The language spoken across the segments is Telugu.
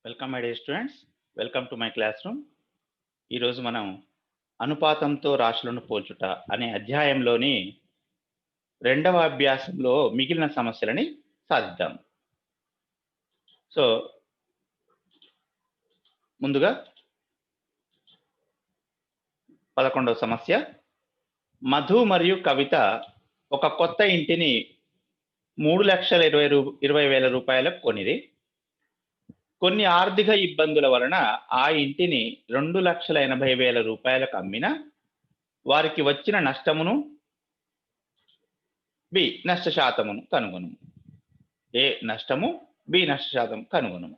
Welcome my dear students. Welcome to my class room. ఈరోజు మనం అనుపాతంతో రాశులను పోల్చుట అనే అధ్యాయంలోని రెండవ అభ్యాసంలో మిగిలిన సమస్యలని సాధిద్దాం. సో ముందుగా 11వ సమస్య. మధు మరియు కవిత ఒక కొత్త ఇంటిని 3,20,000 రూపాయలకు కొనిది. కొన్ని ఆర్థిక ఇబ్బందుల వలన ఆ ఇంటిని 2,80,000 రూపాయలకు అమ్మిన వారికి వచ్చిన నష్టమును బి నష్ట శాతమును కనుగొను. ఏ నష్టము, బి నష్ట శాతం కనుగొను.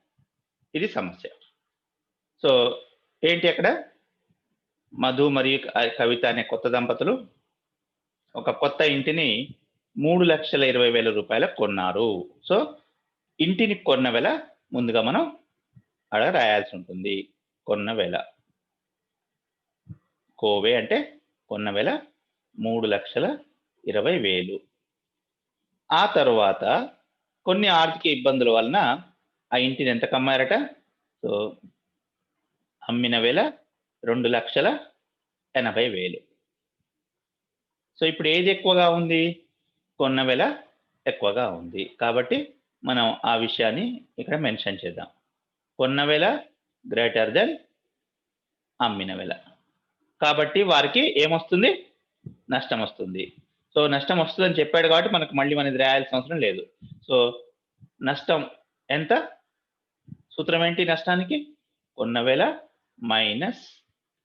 ఇది సమస్య. సో ఏంటి అక్కడ? మధు మరియు కవిత అనే కొత్త దంపతులు ఒక కొత్త ఇంటిని 3,20,000 రూపాయలకు కొన్నారు. సో ఇంటిని కొన్న వెల ముందుగా మనం అక్కడ రాయాల్సి ఉంటుంది. కొన్న వెల, కోవే అంటే కొన్న వెల 3,20,000. ఆ తరువాత కొన్ని ఆర్థిక ఇబ్బందుల వలన ఆ ఇంటిని ఎంత కమ్మారట? సో అమ్మిన వెల 2,80,000. సో ఇప్పుడు ఏది ఎక్కువగా ఉంది? కొన్న వెల ఎక్కువగా ఉంది. కాబట్టి మనం ఆ విషయాన్ని ఇక్కడ మెన్షన్ చేద్దాం. కొన్న వెల గ్రేటర్ దెన్ అమ్మిన వెల. కాబట్టి వారికి ఏమొస్తుంది? నష్టం వస్తుంది. సో నష్టం వస్తుందని చెప్పాడు కాబట్టి మనకు మళ్ళీ మనది రాయాల్సిన అవసరం లేదు. సో నష్టం ఎంత? సూత్రం ఏంటి నష్టానికి? కొన్న వెల మైనస్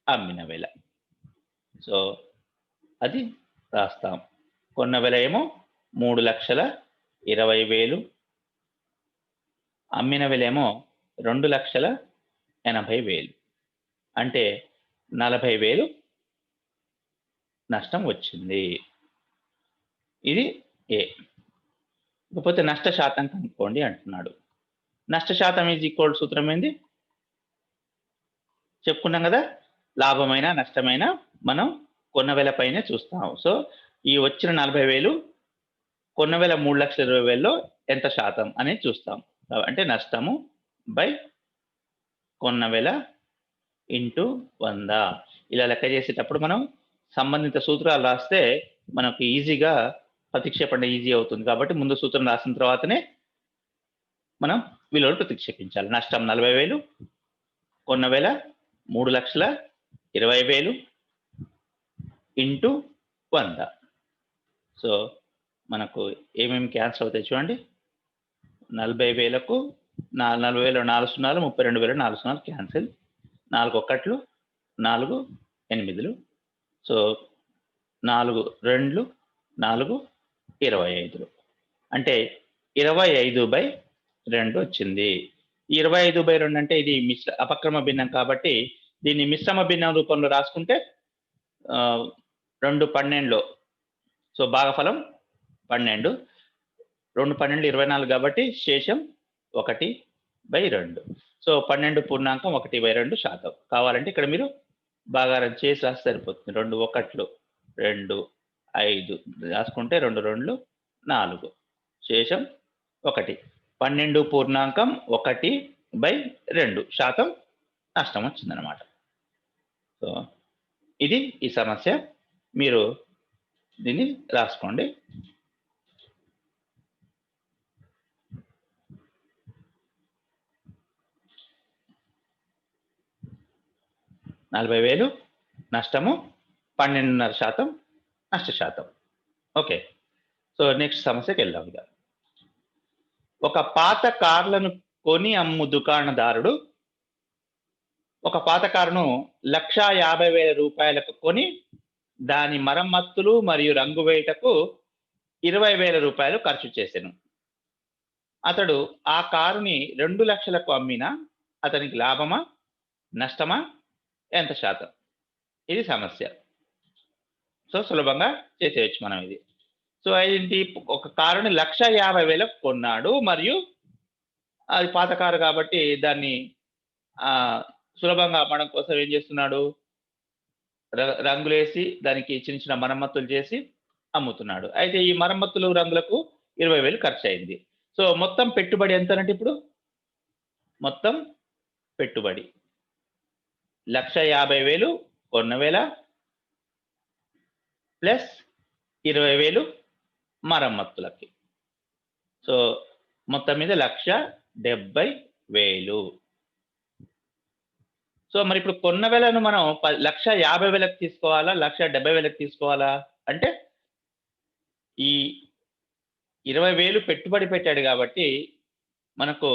అమ్మిన వెల. సో అది రాస్తాం. కొన్న వెల ఏమో 3,20,000, అమ్మిన వెల ఏమో 2,80,000. అంటే 40,000 నష్టం వచ్చింది. ఇది ఏ. ఇకపోతే నష్ట శాతం కనుక్కోండి అంటున్నాడు. నష్ట శాతం ఈజ్ ఈక్వల్ సూత్రం ఏంది? చెప్పుకున్నాం కదా, లాభమైన నష్టమైన మనం కొన్న వెల పైనే చూస్తాం. సో ఈ వచ్చిన 40,000 కొన్న వెల 3,20,000లో ఎంత శాతం అనేది చూస్తాం. అంటే నష్టము బై కొన్న వెల ఇంటూ 100. ఇలా లెక్క చేసేటప్పుడు మనం సంబంధిత సూత్రాలు రాస్తే మనకు ఈజీగా ప్రతిక్షేపణ ఈజీ అవుతుంది. కాబట్టి ముందు సూత్రం రాసిన తర్వాతనే మనం విలువలు ప్రతిక్షేపించాలి. నష్టం 40,000, కొన్న వెల 3,20,000 ఇంటూ 100. సో మనకు ఏమేమి క్యాన్సిల్ అవుతాయి చూడండి. 40,000కు 40,000 4 సున్నాలు, 32,000 4 సున్నాలు క్యాన్సిల్. 4 ఒకట్లు, 4 8లు. సో 4 2, 4 25. అంటే 25/2 వచ్చింది. 25/2 అంటే ఇది అపక్రమ భిన్నం కాబట్టి దీన్ని మిశ్రమ భిన్నం రూపంలో రాసుకుంటే 2 12లో సో భాగఫలం 12. 2 12 24 కాబట్టి శేషం 1/2. సో 12 పూర్ణాంకం 1/2 శాతం. కావాలంటే ఇక్కడ మీరు భాగారం చేసి రాస్తే సరిపోతుంది. 2 ఒకట్లు 2 5 రాసుకుంటే 2 2 4 శేషం 1. 12 పూర్ణాంకం 1/2 శాతం నష్టం వచ్చిందనమాట. సో ఇది ఈ సమస్య. మీరు దీన్ని రాసుకోండి. $40,000 నష్టము, 12.5% నష్ట శాతం. ఓకే. సో నెక్స్ట్ సమస్యకి వెళ్దాం. ఇక ఒక పాత కార్లను కొని అమ్ము దుకాణదారుడు ఒక పాత కారును 1,50,000 రూపాయలకు కొని దాని మరమ్మతులు మరియు రంగు వేయటకు 20,000 రూపాయలు ఖర్చు చేసెను. అతడు ఆ కారుని 2 లక్షలకు అమ్మినా అతనికి లాభమా నష్టమా ఎంత శాతం? ఇది సమస్య. సో సులభంగా చేసేయచ్చు మనం ఇది. సో ఏంటి? ఒక కారుని 1,50,000 కొన్నాడు మరియు అది పాత కారు కాబట్టి దాన్ని సులభంగా అమ్మడం కోసం ఏం చేస్తున్నాడు? రంగులేసి దానికి చిన్న చిన్న మరమ్మతులు చేసి అమ్ముతున్నాడు. అయితే ఈ మరమ్మతులు రంగులకు 20,000 ఖర్చు అయింది. సో మొత్తం పెట్టుబడి ఎంతనంటే ఇప్పుడు మొత్తం పెట్టుబడి 1,50,000 కొన్న వేల ప్లస్ 20,000 మరమ్మతులకి. సో మొత్తం మీద 1,70,000. సో మరి ఇప్పుడు కొన్న వేలను మనం 1,50,000కి తీసుకోవాలా, 1,70,000కి తీసుకోవాలా? అంటే ఈ 20,000 పెట్టుబడి పెట్టాడు కాబట్టి మనకు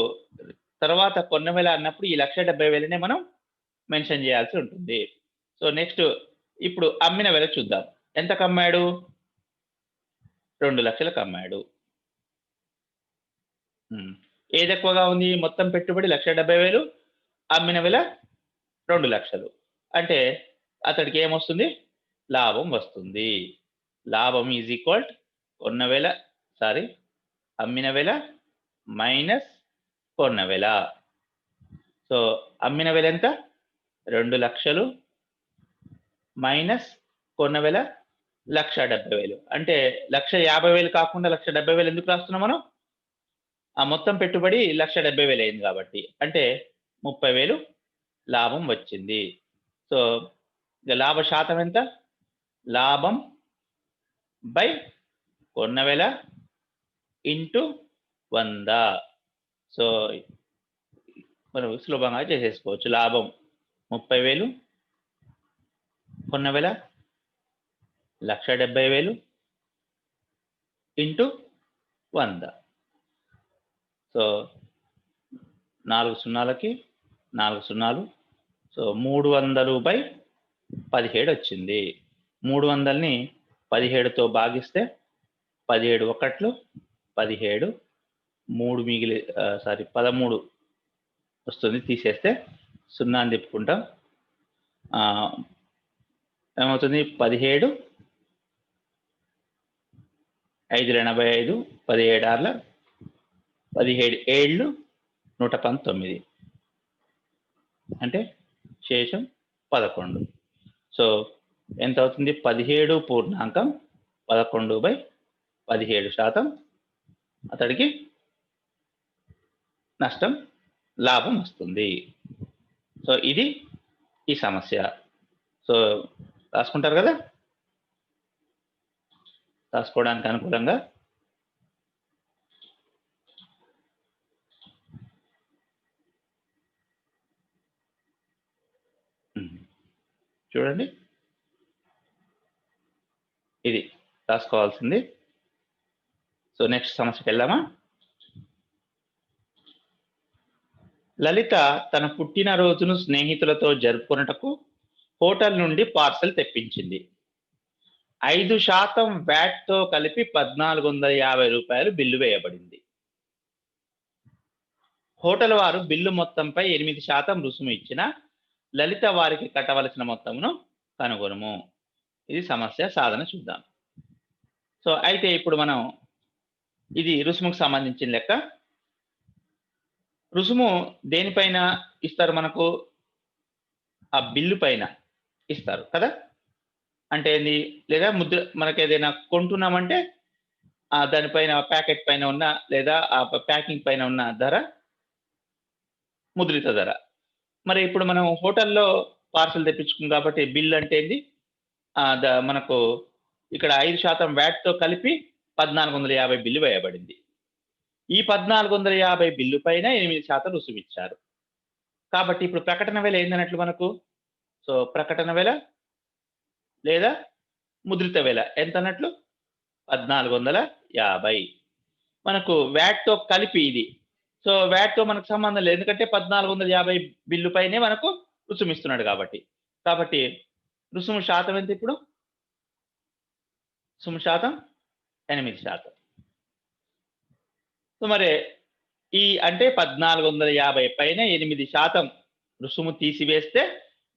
తర్వాత కొన్న వేల అన్నప్పుడు ఈ 1,70,000నే మనం మెన్షన్ చేయాల్సి ఉంటుంది. సో నెక్స్ట్ ఇప్పుడు అమ్మిన వేల చూద్దాం. ఎంతకు అమ్మాడు? 2,00,000కి అమ్మాడు. ఏది ఎక్కువగా ఉంది? మొత్తం పెట్టుబడి 1,70,000, అమ్మిన వేల 2,00,000. అంటే అతడికి ఏమొస్తుంది? లాభం వస్తుంది. లాభం ఈజ్ ఈక్వల్ కొన్న వేల అమ్మిన వేల మైనస్ కొన్న వేల. సో అమ్మిన వేల ఎంత? 2,00,000 మైనస్ కొన్న వేల 1,70,000. అంటే 1,50,000 కాకుండా 1,70,000 ఎందుకు రాస్తున్నాం మనం? ఆ మొత్తం పెట్టుబడి 1,70,000 అయింది కాబట్టి. అంటే 30,000 లాభం వచ్చింది. సో ఇక లాభ శాతం ఎంత? లాభం బై కొన్న వేల ఇంటూ 100. సో మనం సులభంగా చేసేసుకోవచ్చు. లాభం 30,000, కొన్న వేల 1,70,000 ఇంటూ 100. సో 4 సున్నాలకి 4 సున్నాలు. సో 300/17 వచ్చింది. 300ని 17తో భాగిస్తే 17 ఒకట్లు 17, 3 మిగిలి 13 వస్తుంది. తీసేస్తే సున్నాని తిప్పుకుంటాం. ఏమవుతుంది? 17, 5 85, 17 6 17 7 119. అంటే శేషం 11. సో ఎంత అవుతుంది? 17.11/17% అతడికి నష్టం, లాభం వస్తుంది. సో ఇది ఈ సమస్య. సో రాసుకుంటారు కదా? రాసుకోవడానికి అనుకూలంగా చూడండి, ఇది రాసుకోవాల్సింది. సో నెక్స్ట్ సమస్యకి వెళ్దామా? లలిత తన పుట్టినరోజును స్నేహితులతో జరుపుకొనుటకు హోటల్ నుండి పార్సల్ తెప్పించింది. 5% వ్యాట్‌తో కలిపి 1,450 రూపాయలు బిల్లు వేయబడింది. హోటల్ వారు బిల్లు మొత్తంపై 8% రుసుము ఇచ్చిన లలిత వారికి కట్టవలసిన మొత్తమును కనుగొనుము. ఇది సమస్య. సాధన చూద్దాం. సో అయితే ఇప్పుడు మనం ఇది రుసుముకు సంబంధించిన లెక్క. రుసుము దేనిపైన ఇస్తారు? మనకు ఆ బిల్లు పైన ఇస్తారు కదా. అంటే ఏంది? లేదా ముద్ర మనకి ఏదైనా కొంటున్నామంటే దానిపైన ప్యాకెట్ పైన ఉన్న లేదా ఆ ప్యాకింగ్ పైన ఉన్న ధర ముద్రిత ధర. మరి ఇప్పుడు మనం హోటల్లో పార్సల్ తెప్పించుకున్నాం కాబట్టి బిల్ అంటే ఏంది? మనకు ఇక్కడ 5% వ్యాట్‌తో కలిపి 1,450 బిల్లు వేయబడింది. ఈ 1,450 బిల్లు పైన 8% రుసుము ఇచ్చారు. కాబట్టి ఇప్పుడు ప్రకటన వేల ఏందన్నట్లు మనకు? సో ప్రకటన వేల లేదా ముద్రిత వేల ఎంత అన్నట్లు? 1,450. మనకు వ్యాట్‌తో కలిపి ఇది. సో వ్యాట్‌తో మనకు సంబంధం లేదు. ఎందుకంటే 1,450 బిల్లు పైనే మనకు రుసుము ఇస్తున్నాడు కాబట్టి. కాబట్టి రుసుము శాతం ఎంత ఇప్పుడు? రుసుము శాతం 8%. సో మరి ఈ అంటే 1,450 పైన 8% రుసుము తీసివేస్తే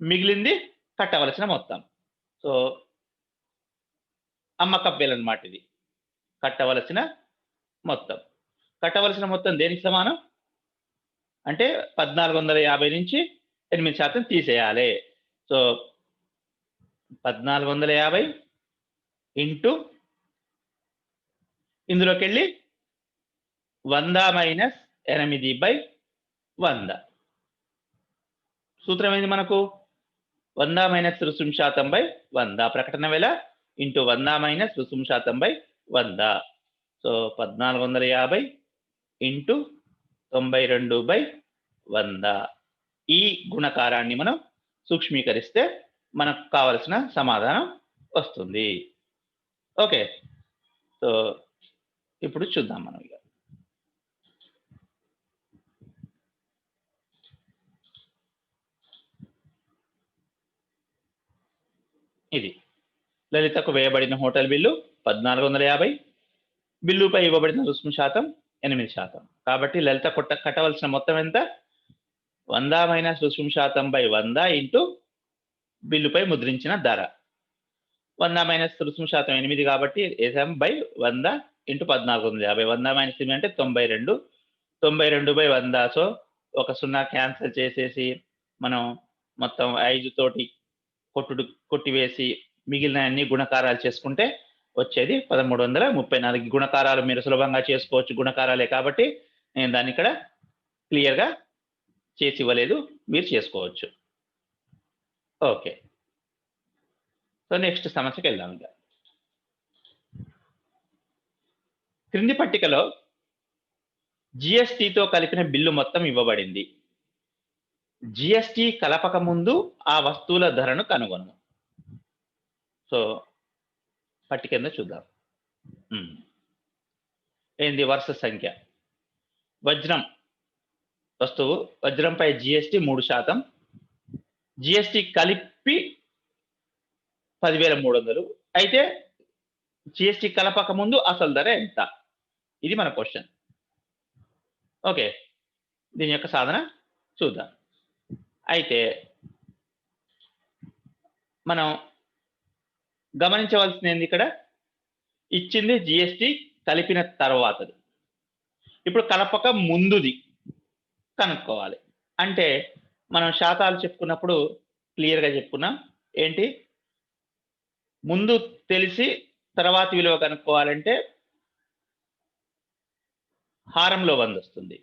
మిగిలింది కట్టవలసిన మొత్తం. సో అమ్మకపు వేల అన్నమాట ఇది. కట్టవలసిన మొత్తం. కట్టవలసిన మొత్తం దేనికి సమానం? అంటే 1,450 నుంచి 8% తీసేయాలి. సో 1,450 ఇంటూ ఇందులోకెళ్ళి 100 - 8/100. సూత్రం ఏంది మనకు 100 మైనస్ రుసుము శాతం బై 100 ప్రకటన వెల ఇంటూ 100 మైనస్ రుసుము శాతం బై 100. So 1450 into 92/100. ఈ గుణకారాన్ని మనం సూక్ష్మీకరిస్తే మనకు కావలసిన సమాధానం వస్తుంది. ఓకే, సో ఇప్పుడు చూద్దాం మనం ఇక. ఇది లలితకు వేయబడిన హోటల్ బిల్లు 1450, బిల్లుపై ఇవ్వబడిన రుసుము శాతం 8%. కాబట్టి లలిత కట్టవలసిన మొత్తం ఎంత? 100 మైనస్ రుసుము శాతం బై 100 ఇంటూ బిల్లుపై ముద్రించిన ధర. 100 మైనస్ రుసుము శాతం 8 కాబట్టి వేసాం బై 100 ఇంటూ 1450. 100 మైనస్ 8 అంటే 92. 92/100. సో ఒక 0 క్యాన్సిల్ చేసేసి మనం మొత్తం 5 తోటి కొట్టివేసి మిగిలిన అన్ని గుణకారాలు చేసుకుంటే వచ్చేది 1334. గుణకారాలు మీరు సులభంగా చేసుకోవచ్చు, గుణకారాలే కాబట్టి నేను దాన్ని ఇక్కడ క్లియర్గా చేసి ఇవ్వలేదు, మీరు చేసుకోవచ్చు. ఓకే, సో నెక్స్ట్ సమస్యకి వెళ్దాం. ఇంకా క్రింది పట్టికలో జిఎస్టితో కలిపిన బిల్లు మొత్తం ఇవ్వబడింది. జిఎస్టి కలపక ముందు ఆ వస్తువుల ధరను కనుగొను. సో పట్టిక కింద చూద్దాం. ఏంది? వరుస సంఖ్య. వజ్రం వస్తువు, వజ్రంపై జిఎస్టి 3%, జిఎస్టి కలిపి 10,300. అయితే జిఎస్టి కలపక ముందు అసలు ధర ఎంత? ఇది మన క్వశ్చన్. ఓకే, దీని యొక్క సాధన చూద్దాం. అయితే మనం గమనించవలసింది ఏంది? ఇక్కడ ఇచ్చింది జిఎస్టి కలిపిన తర్వాతది. ఇప్పుడు కలపక ముందుది కనుక్కోవాలి. అంటే మనం శాతాలు చెప్పుకున్నప్పుడు క్లియర్గా చెప్పుకున్నాం. ఏంటి? ముందు తెలిసి తర్వాత విలువ కనుక్కోవాలంటే హారంలో 100 వస్తుంది.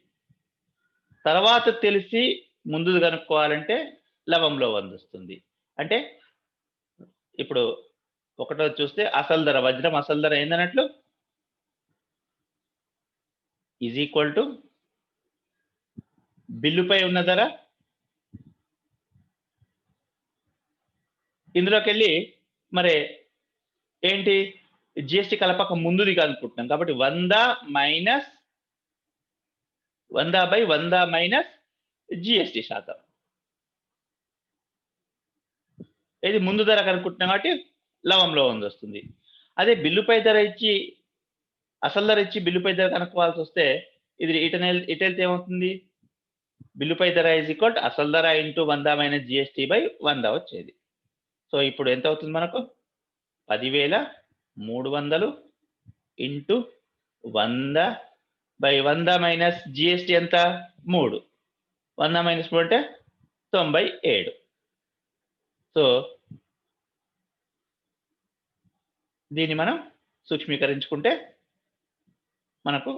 తర్వాత తెలిసి ముందు కనుక్కోవాలంటే లవంలో 100 వస్తుంది. అంటే ఇప్పుడు ఒకటో చూస్తే అసలు ధర, వజ్రం అసలు ధర ఏందన్నట్లు ఈజ్ ఈక్వల్ టు బిల్లుపై ఉన్న ధర. ఇందులోకి వెళ్ళి మరి ఏంటి? జిఎస్టి కలపక ముందుది కనుక్కుంటున్నాం కాబట్టి 100/100 మైనస్ జిఎస్టి శాతం. ఇది ముందు ధర కనుక్కుంటున్నాం కాబట్టి లవంలో 100 వస్తుంది. అదే బిల్లుపై ధర ఇచ్చి అసలు ధర ఇచ్చి బిల్లుపై ధర కనుక్కోవాల్సి వస్తే ఇది ఇటెళ్తే ఏమవుతుంది? బిల్లుపై ధర ఈజ్ ఈక్వల్ టు అసలు ధర ఇంటూ 100 మైనస్ జిఎస్టి/100 వచ్చేది. సో ఇప్పుడు ఎంత అవుతుంది మనకు? 10,300 ఇంటూ 100/100 మైనస్ జిఎస్టి ఎంత? 3. 100 మైనస్ 3 అంటే 97. సో దీన్ని మనం సూక్ష్మీకరించుకుంటే మనకు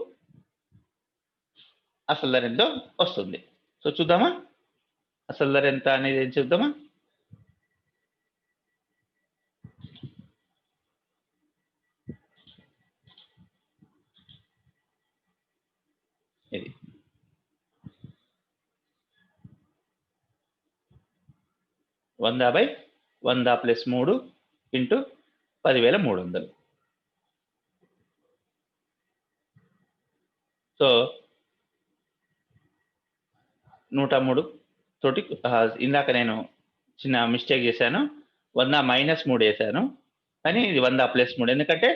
అసలు ధర ఎంతో వస్తుంది. సో చూద్దామా అసలు ధర ఎంత అనేది ఏం చూద్దామా? ఇది 100/100 ప్లస్ 3 ఇంటూ 10,300. సో 103 తోటి ఇందాక నేను చిన్న మిస్టేక్ చేశాను. 100 మైనస్ 3 వేసాను, కానీ ఇది 100 ప్లస్ 3. ఎందుకంటే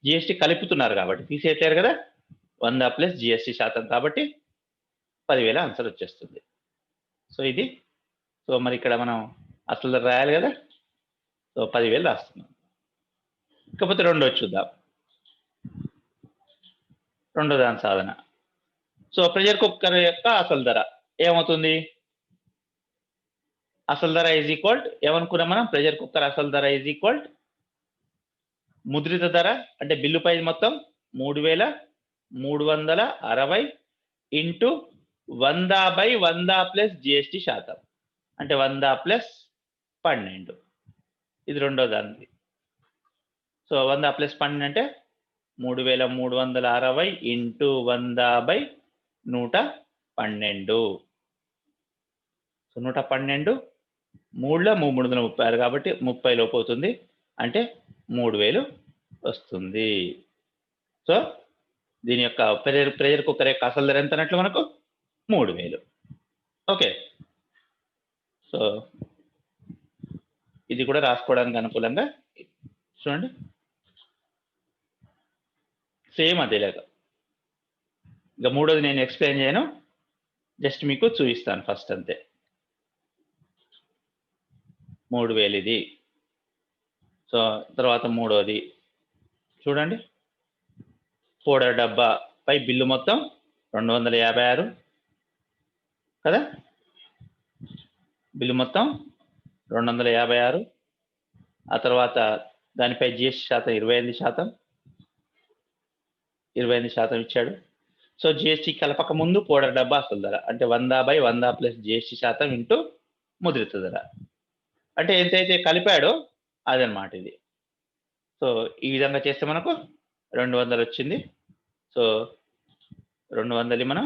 జిఎస్టి కలుపుతున్నారు కాబట్టి తీసేయట్లేరు కదా. 100 ప్లస్ జిఎస్టి శాతం కాబట్టి 10,000 ఆన్సర్ వచ్చేస్తుంది. సో ఇది. సో మరి ఇక్కడ మనం అసలు రాయాలి కదా. సో 10,000 రాస్తున్నాం. ఇకపోతే రెండోది చూద్దాం. రెండో దాని సాధన. సో ప్రెషర్ కుక్కర్ యొక్క అసలు ధర ఏమవుతుంది? అసలు ధర ఈజ్ ఈక్వల్ ఏమనుకున్నాం మనం? ప్రెషర్ కుక్కర్ అసలు ధర ఈజ్ ఈక్వల్ ముద్రిత ధర అంటే బిల్లుపై మొత్తం 3,360 ఇంటూ 100/100 ప్లస్ జిఎస్టి శాతం. అంటే 100 ప్లస్ 12 ఇది రెండో దానిది. సో 100 ప్లస్ 12 అంటే 3360 ఇంటూ 100/112. సో 112 3లో 336 కాబట్టి 30 లోపు అవుతుంది. అంటే 3000 వస్తుంది. సో దీని యొక్క ప్రెషర్ కుక్కర్ యొక్క అసలు ధర ఎంత అన్నట్లు మనకు 3000. ఓకే. సో ఇది కూడా రాసుకోవడానికి అనుకూలంగా చూడండి. సేమ్ అదేలాగా. ఇక మూడోది నేను ఎక్స్ప్లెయిన్ చేయను, జస్ట్ మీకు చూపిస్తాను ఫస్ట్ అంతే. 3000 ఇది. సో తర్వాత మూడోది చూడండి. పౌడర్ డబ్బా పై బిల్లు మొత్తం 256 కదా. బిల్లు మొత్తం 256. ఆ తర్వాత దానిపై జిఎస్టీ శాతం 28%. 28% ఇచ్చాడు. సో జిఎస్టీ కలపక ముందు పౌడర్ డబ్బా అసలు ధర అంటే 100/100 ప్లస్ జిఎస్టీ శాతం ఇంటూ ముద్రిత ధర. అంటే ఎంతైతే కలిపాడో అదనమాట ఇది. సో ఈ విధంగా చేస్తే మనకు 200 వచ్చింది. సో 200 మనం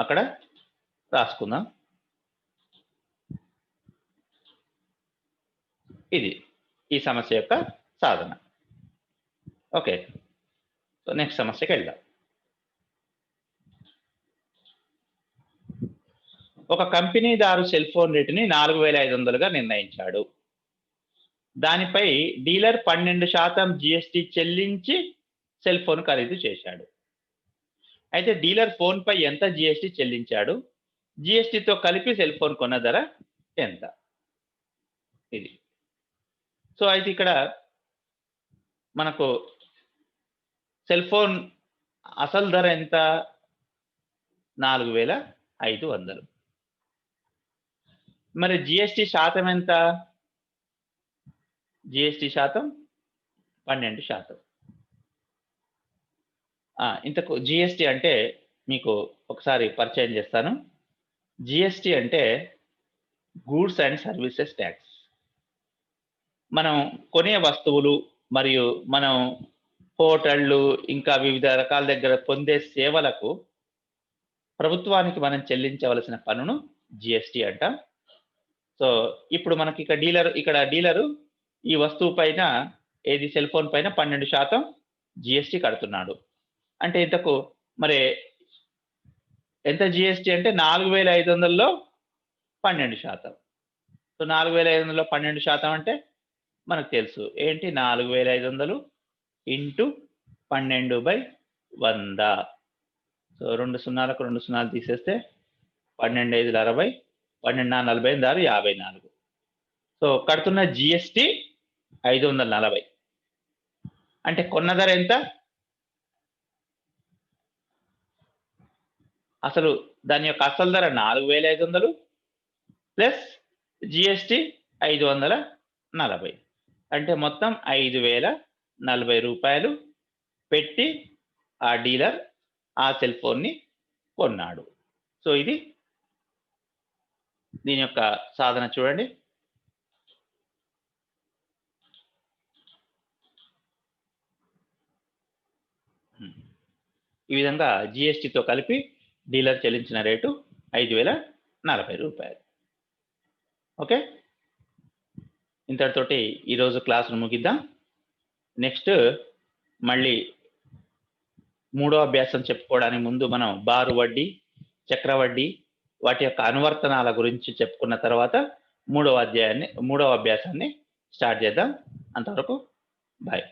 అక్కడ రాసుకుందాం. ఇది ఈ సమస్య యొక్క సాధన. ఓకే. సో నెక్స్ట్ సమస్యకి వెళ్దాం. ఒక కంపెనీదారు సెల్ ఫోన్ రేటుని 4500గా నిర్ణయించాడు. దానిపై డీలర్ 12% జిఎస్టీ చెల్లించి సెల్ ఫోన్ ఖరీదు చేశాడు. అయితే డీలర్ ఫోన్ పై ఎంత జిఎస్టీ చెల్లించాడు? జిఎస్టీతో కలిపి సెల్ ఫోన్ కొన్న ధర ఎంత? ఇది. సో అయితే ఇక్కడ మనకు సెల్ ఫోన్ అసలు ధర ఎంత? 4500. మరి జిఎస్టీ శాతం ఎంత? జిఎస్టీ శాతం 12%. ఇంతకు జిఎస్టీ అంటే మీకు ఒకసారి పరిచయం చేస్తాను. జిఎస్టీ అంటే గూడ్స్ అండ్ సర్వీసెస్ ట్యాక్స్. మనం కొనే వస్తువులు మరియు మనం హోటళ్ళు ఇంకా వివిధ రకాల దగ్గర పొందే సేవలకు ప్రభుత్వానికి మనం చెల్లించవలసిన పన్నును జిఎస్టీ అంటాం. సో ఇప్పుడు మనకి ఇక్కడ డీలరు ఈ వస్తువు పైన ఏది సెల్ ఫోన్ పైన 12% జిఎస్టీ కడుతున్నాడు. అంటే ఇంతకు మరి ఎంత జిఎస్టీ అంటే 4500లో 12%. సో 4500లో 12% అంటే మనకు తెలుసు ఏంటి? 4500 ఇంటూ 12/100. సో 2 సున్నాలకు 2 సున్నాలు తీసేస్తే 12×5 60, 12×4 = 54. సో కడుతున్న జిఎస్టీ 540. అంటే కొన్న ధర ఎంత? అసలు దాని యొక్క అసలు ధర 4500 ప్లస్ జిఎస్టీ 540. అంటే మొత్తం 5040 రూపాయలు పెట్టి ఆ డీలర్ ఆ సెల్ ఫోన్ని కొన్నాడు. సో ఇది దీని యొక్క సాధన చూడండి. ఈ విధంగా జిఎస్టీతో కలిపి డీలర్ చెల్లించిన రేటు 5040 రూపాయలు. ఓకే. ఇంతటితోటి ఈరోజు క్లాసును ముగిద్దాం. నెక్స్ట్ మళ్ళీ మూడో అభ్యాసం చెప్పుకోవడానికి ముందు మనం బారు వడ్డీ, చక్రవడ్డీ వాటి యొక్క అనువర్తనాల గురించి చెప్పుకున్న తర్వాత మూడవ అభ్యాసాన్ని స్టార్ట్ చేద్దాం. అంతవరకు బాయ్.